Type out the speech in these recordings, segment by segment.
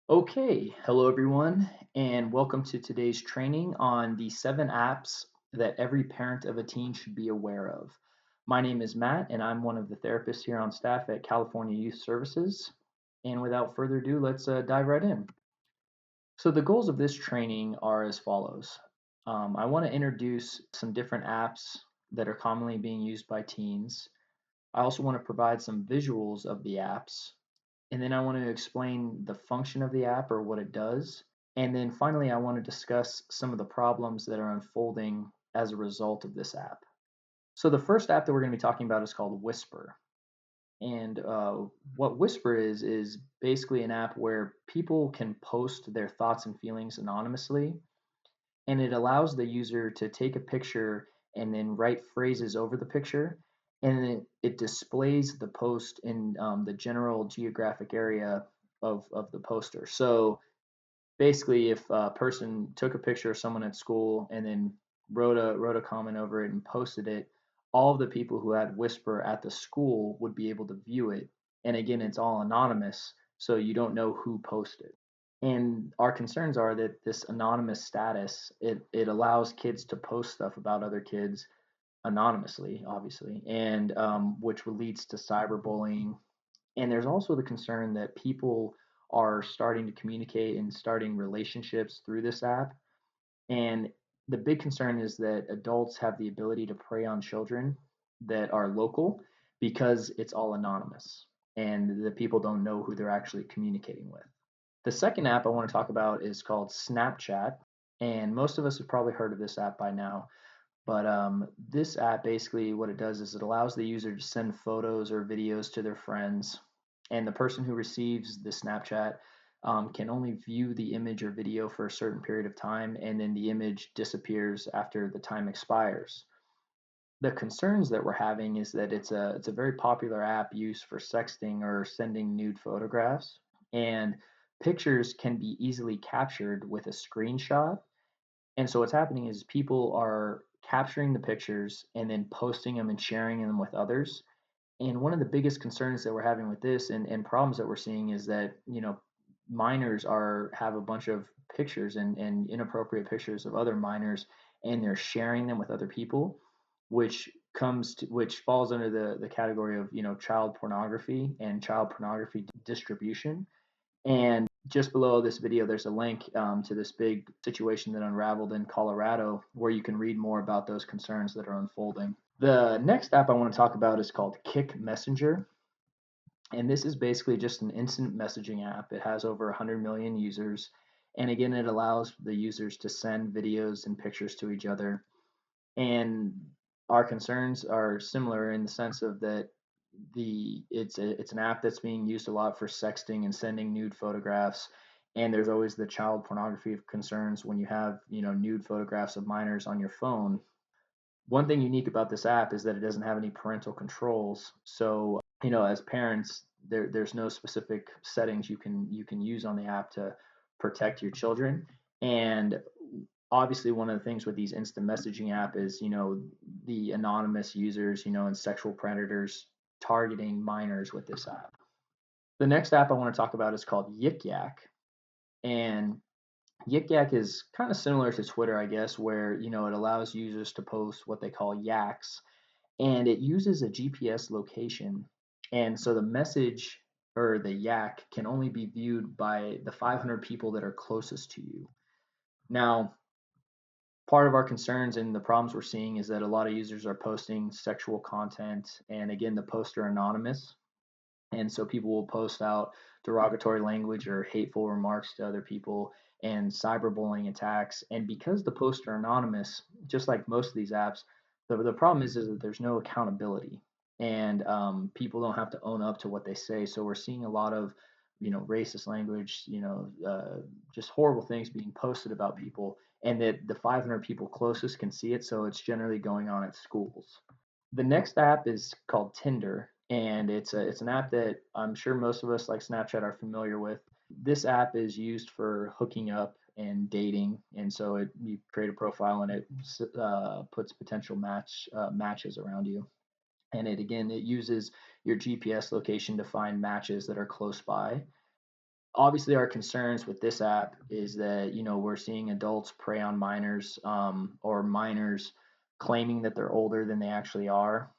Okay, hello everyone, and welcome to today's training on the 7 apps that every parent of a teen should be aware of. My name is Matt, and I'm one of the therapists here on staff at California Youth Services. And without further ado, let's dive right in. So, the goals of this training are as follows. I want to introduce some different apps that are commonly being used by teens. I also want to provide some visuals of the apps, and then I want to explain the function of the app or what it does. And then finally, I want to discuss some of the problems that are unfolding as a result of this app. So, the first app that we're going to be talking about is called Whisper. And what Whisper is basically an app where people can post their thoughts and feelings anonymously, and it allows the user to take a picture and then write phrases over the picture, and then it displays the post in the general geographic area of the poster. So basically, if a person took a picture of someone at school and then wrote a comment over it and posted it, all of the people who had Whisper at the school would be able to view it. And again, it's all anonymous, so you don't know who posted. And our concerns are that this anonymous status it allows kids to post stuff about other kids anonymously, obviously, and which leads to cyberbullying. And there's also the concern that people are starting to communicate and starting relationships through this app. And the big concern is that adults have the ability to prey on children that are local because it's all anonymous and the people don't know who they're actually communicating with. The second app I want to talk about is called Snapchat. And most of us have probably heard of this app by now. But this app basically what it does is it allows the user to send photos or videos to their friends, and the person who receives the Snapchat can only view the image or video for a certain period of time, and then the image disappears after the time expires. The concerns that we're having is that it's a very popular app used for sexting or sending nude photographs, and pictures can be easily captured with a screenshot, and so what's happening is people are capturing the pictures and then posting them and sharing them with others. And one of the biggest concerns that we're having with this and problems that we're seeing is that, minors are have a bunch of pictures and inappropriate pictures of other minors, and they're sharing them with other people, which falls under the category of, child pornography and child pornography distribution. And just below this video, there's a link to this big situation that unraveled in Colorado where you can read more about those concerns that are unfolding. The next app I want to talk about is called Kick Messenger. And this is basically just an instant messaging app. It has over 100 million users. And again, it allows the users to send videos and pictures to each other. And our concerns are similar in the sense of that it's an app that's being used a lot for sexting and sending nude photographs, and there's always the child pornography of concerns when you have nude photographs of minors on your phone. One thing unique about this app is that it doesn't have any parental controls, so as parents there's no specific settings you can use on the app to protect your children. And obviously one of the things with these instant messaging app is the anonymous users and sexual predators targeting minors with this app. The next app I want to talk about is called Yik Yak, and Yik Yak is kind of similar to Twitter, I guess, where it allows users to post what they call yaks, and it uses a GPS location, and so the message or the yak can only be viewed by the 500 people that are closest to you. Now, part of our concerns and the problems we're seeing is that a lot of users are posting sexual content, and again, the posts are anonymous, and so people will post out derogatory language or hateful remarks to other people and cyberbullying attacks. And because the posts are anonymous, just like most of these apps, the problem is that there's no accountability, and people don't have to own up to what they say. So we're seeing a lot of racist language, just horrible things being posted about people, and that the 500 people closest can see it. So it's generally going on at schools. The next app is called Tinder, and it's an app that I'm sure most of us like Snapchat are familiar with. This app is used for hooking up and dating, and so you create a profile and it puts potential matches around you. And it uses your GPS location to find matches that are close by. Obviously, our concerns with this app is that we're seeing adults prey on minors, or minors claiming that they're older than they actually are,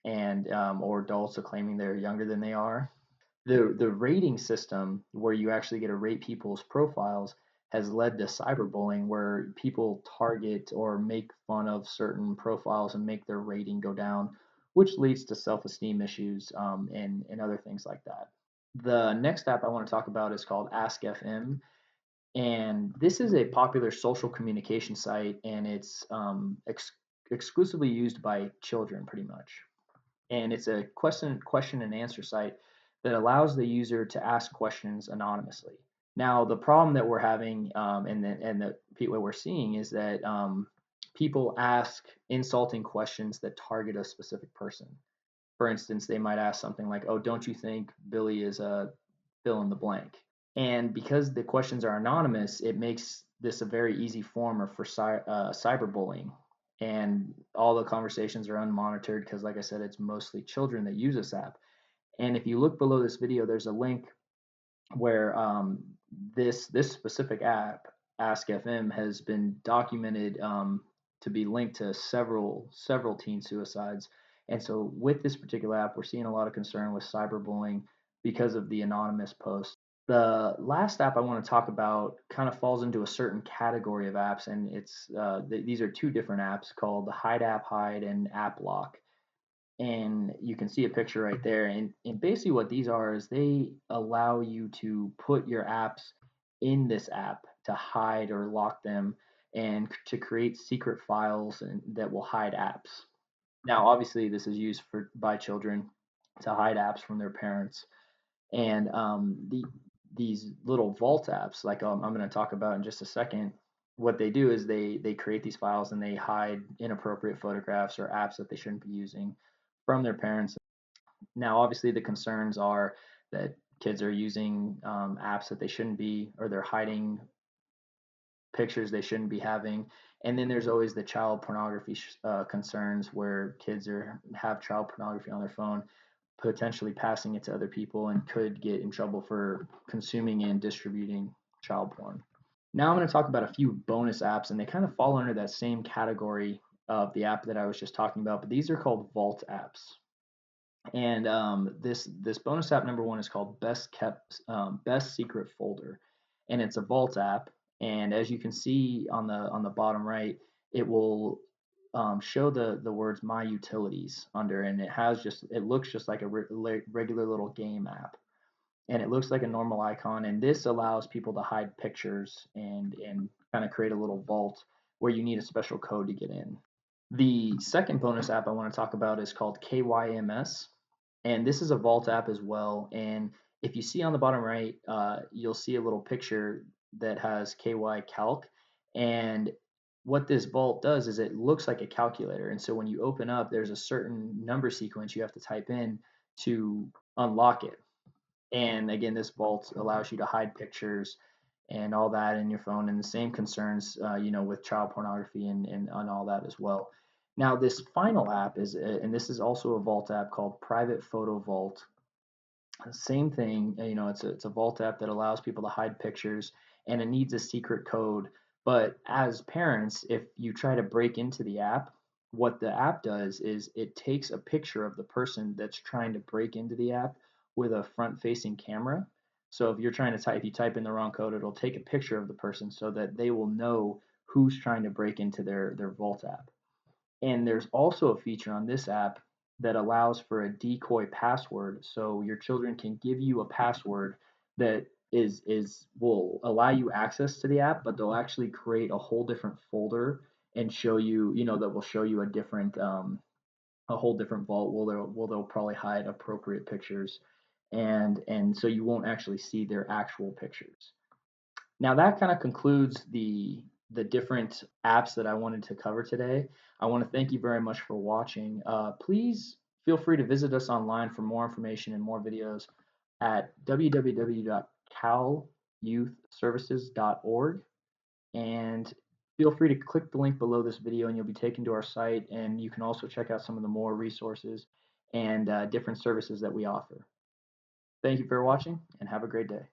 and or adults are claiming they're younger than they are. The rating system where you actually get to rate people's profiles has led to cyberbullying, where people target or make fun of certain profiles and make their rating go down, which leads to self-esteem issues, and other things like that. The next app I want to talk about is called Ask FM, and this is a popular social communication site, and it's exclusively used by children, pretty much. And it's a question and answer site that allows the user to ask questions anonymously. Now, the problem that we're having, and the people we're seeing, is that people ask insulting questions that target a specific person. For instance, they might ask something like, "Oh, don't you think Billy is a fill in the blank?" And because the questions are anonymous, it makes this a very easy form of for cyberbullying. And all the conversations are unmonitored because, like I said, it's mostly children that use this app. And if you look below this video, there's a link where this specific app, Ask FM, has been documented to be linked to several teen suicides. And so with this particular app, we're seeing a lot of concern with cyberbullying because of the anonymous posts. The last app I want to talk about kind of falls into a certain category of apps, and these are two different apps called Hide App Hide and App Lock. And you can see a picture right there. And basically, what these are is they allow you to put your apps in this app to hide or lock them, and to create secret files that will hide apps. Now, obviously, this is used by children to hide apps from their parents. And these little vault apps, like I'm going to talk about in just a second, what they do is they create these files and they hide inappropriate photographs or apps that they shouldn't be using from their parents. Now, obviously, the concerns are that kids are using apps that they shouldn't be, or they're hiding pictures they shouldn't be having. And then there's always the child pornography concerns, where kids have child pornography on their phone, potentially passing it to other people, and could get in trouble for consuming and distributing child porn. Now I'm going to talk about a few bonus apps, and they kind of fall under that same category of the app that I was just talking about, but these are called vault apps. And this bonus app number one is called Best Secret Folder, and it's a vault app. And as you can see on the bottom right, it will show the words My Utilities under, and it looks just like a regular little game app, and it looks like a normal icon. And this allows people to hide pictures and kind of create a little vault where you need a special code to get in. The second bonus app I want to talk about is called KYMS, and this is a Vault app as well. And if you see on the bottom right, you'll see a little picture that has KY Calc. And what this Vault does is it looks like a calculator. And so when you open up, there's a certain number sequence you have to type in to unlock it. And again, this Vault allows you to hide pictures and all that in your phone, and the same concerns, with child pornography and all that as well. Now, this final app and this is also a Vault app called Private Photo Vault. Same thing, it's a Vault app that allows people to hide pictures, and it needs a secret code. But as parents, if you try to break into the app, what the app does is it takes a picture of the person that's trying to break into the app with a front-facing camera. So if if you type in the wrong code, it'll take a picture of the person so that they will know who's trying to break into their Vault app. And there's also a feature on this app that allows for a decoy password, so your children can give you a password that is will allow you access to the app, but they'll actually create a whole different folder and show you, that will show you a whole different vault where they'll probably hide appropriate pictures, and so you won't actually see their actual pictures. Now that kind of concludes the different apps that I wanted to cover today. I want to thank you very much for watching. Please feel free to visit us online for more information and more videos at www.calyouthservices.org, and feel free to click the link below this video and you'll be taken to our site, and you can also check out some of the more resources and different services that we offer. Thank you for watching, and have a great day.